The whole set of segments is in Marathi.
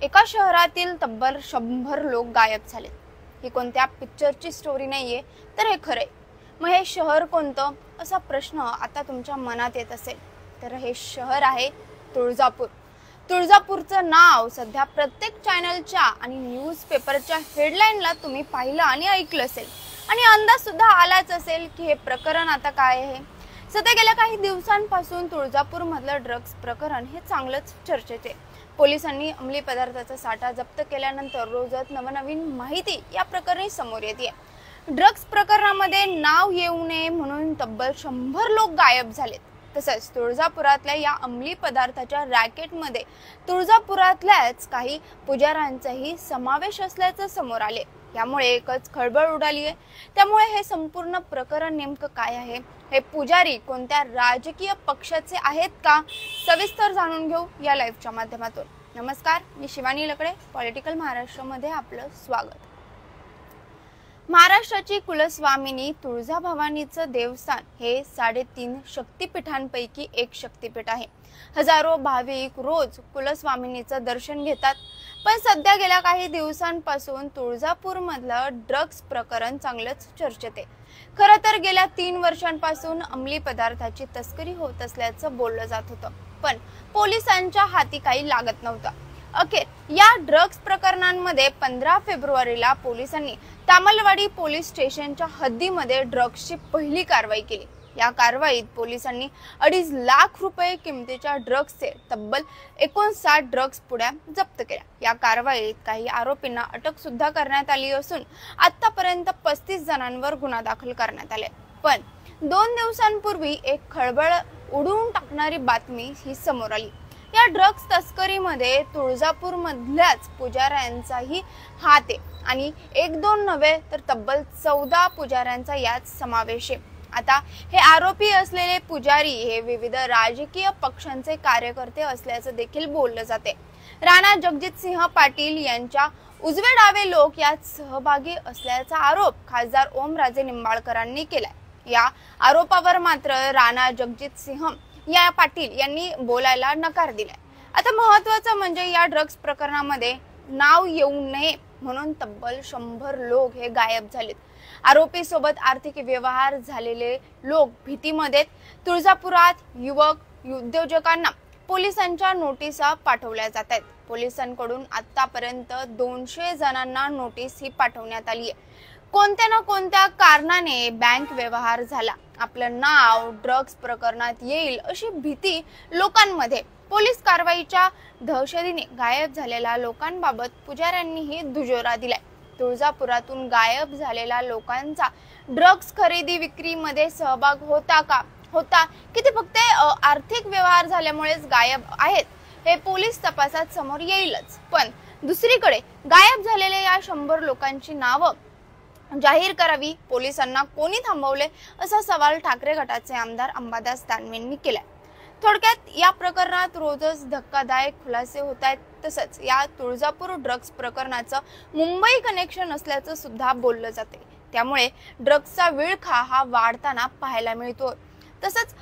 एका शहरातील तब्बल 100 लोक गायब झाले। ही कोणत्या पिक्चरची स्टोरी नाहीये, तर हे खरंय। मग हे शहर कोणतं असा प्रश्न आता तुमच्या मनात येत असेल, तर हे शहर आहे तुळजापूर। तुळजापूरचं नाव सध्या प्रत्येक चॅनलच्या आणि न्यूजपेपरच्या हेडलाईनला तुम्ही पाहिलं आणि ऐकलं असेल, आणि अंदाज सुद्धा आलाच असेल की हे प्रकरण आता काय आहे। सध्या गेल्या काही दिवसांपासून तुळजापूर मधलं ड्रग्ज प्रकरण हे चांगलंच चर्चेचे। पोलिसांनी अंमली पदार्थाचा साठा जप्त केल्यानंतर रोजच नवनवीन माहिती या प्रकरणी समोर येते। ड्रग्ज प्रकरणामध्ये नाव येऊ नये म्हणून तब्बल 100 लोक गायब झालेत। तसंच तुळजापुरातल्या या अंमली पदार्थाच्या रॅकेटमध्ये तुळजापुरातल्याच काही पुजाऱ्यांचाही समावेश असल्याचं समोर आले। यामुळे एकच खळबळ उडाली आहे। त्यामुळे हे संपूर्ण प्रकरण नेमकं काय आहे, हे पुजारी कोणत्या राजकीय पक्षाचे आहेत का, सविस्तर जाणून घेऊ या लाईव्हच्या माध्यमातून। नमस्कार, मी शिवानी लकडे, पॉलिटिकल महाराष्ट्रामध्ये आपलं स्वागत। महाराष्ट्राची कुलस्वामिनी तुळजाभवानीचं देवस्थान हे 3.5 शक्तिपीठांपैकी एक शक्तिपीठ आहे। हजारो भाविक रोज कुलस्वामिनीचं दर्शन घेतात। पण सध्या गेल्या काही दिवसांपासून तुळजापूर मधलं ड्रग्ज प्रकरण चांगलंच चर्चेत आहे। खरं तर गेल्या 3 वर्षांपासून अंमली पदार्थाची तस्करी होत असल्याचं बोललं जात होतं, पण पोलिसांच्या हाती काही लागत नव्हतं। अखेर या ड्रग्ज प्रकरणांमध्ये 15 फेब्रुवारीला पोलिसांनी तामलवाडी पोलीस स्टेशनच्या हद्दीमध्ये ड्रग्जची पहिली कारवाई केली। या कारवाईत पोलिसांनी 2.5 लाख रुपये किमतीच्या ड्रग्जचे तब्बल 59 ड्रग्ज पुड्या जप्त केल्या। या कारवाईत काही आरोपींना अटक सुद्धा करण्यात आली असून आतापर्यंत 35 जणांवर गुन्हा दाखल करण्यात आले। पण 2 दिवसांपूर्वी एक खळबळ उडवून टाकणारी बातमी ही समोर आली। या ड्रग्ज तस्करीमध्ये तुळजापूर मधल्याच पुजाऱ्यांचाही हात आहे आणि 1-2 नव्हे तर तब्बल 14 पुजाऱ्यांचा यात समावेश आहे। आता हे आरोपी असलेले पुजारी हे विविध राजकीय पक्षांचे कार्यकर्ते असल्याचं देखील बोललं जाते। राणा जगजितसिंह पाटील यांच्या उजवे डावे लोक यात सहभागी असल्याचा आरोप खासदार ओमराजे निंबाळकरांनी केलाय। या आरोपावर मात्र राणा जगजितसिंह या पाटील यांनी बोलायला नकार दिलाय। आता महत्त्वाचं म्हणजे या ड्रग्ज प्रकरणामध्ये नाव येऊ नये म्हणून तब्बल 100 लोक हे गायब झालेत। आरोपी सोबत आर्थिक व्यवहार झालेले लोक भीतीमध्ये। तुळजापुरात युवक उद्योजकांना पोलिसांच्या नोटिसा पाठवल्या जात आहेत। पोलिसांकडून आतापर्यंत 200 जणांना नोटीस ही पाठवण्यात आली आहे। कोणत्या ना कोणत्या कारणाने बँक व्यवहार झाला, आपलं नाव ड्रग्ज प्रकरणात येईल अशी भीती लोकांमध्ये। पोलीस कारवाईच्या दहशतीने गायब झालेल्या लोकांबाबत पुजाऱ्यांनीही दुजोरा दिलाय। तुळजापुरातून गायब झालेल्या लोकांचा ड्रग्ज खरेदी विक्रीमध्ये सहभाग होता की ते फक्त आर्थिक व्यवहार झाल्यामुळेच गायब आहेत, हे पोलीस तपासात समोर येईलच। पण दुसरीकडे गायब झालेल्या या 100 लोकांची नावं जाहीर करावी, पोलिसांना कोणी थांबवले असा सवाल ठाकरे गटाचे आमदार अंबादास दानवेंनी केलाय। थोडक्यात या प्रकरणात रोजच धक्कादायक खुलासे होत आहेत। तसंच या तुळजापूर ड्रग्ज प्रकरणाचं मुंबई कनेक्शन असल्याचं सुद्धा बोललं जाते। त्यामुळे ड्रग्जचा विळखा हा वाढताना पाहायला मिळतो। तसंच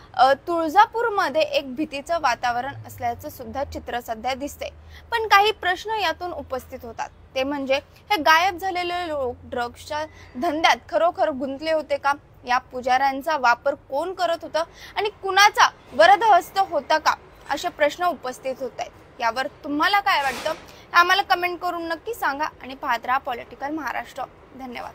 तुळजापूरमध्ये एक भीतीचं वातावरण असल्याचं सुद्धा चित्र सध्या दिसतंय। पण काही प्रश्न यातून उपस्थित होतात, ते म्हणजे हे गायब झालेले लोक ड्रग्जच्या धंद्यात खरोखर गुंतले होते का? या पुजाऱ्यांचा वापर कोण करत होतं आणि कुणाचा वरदहस्त होता का, असे प्रश्न उपस्थित होत आहेत। यावर तुम्हाला काय वाटतं, आम्हाला कमेंट करून नक्की सांगा आणि पाहत राहा पॉलिटिकल महाराष्ट्र। धन्यवाद।